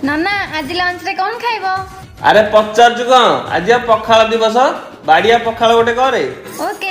नना आज लंच रे कौन खाइबो? अरे पचार कौन आज पखाल दिवस बाड़िया पखाल गोटे करे। ओके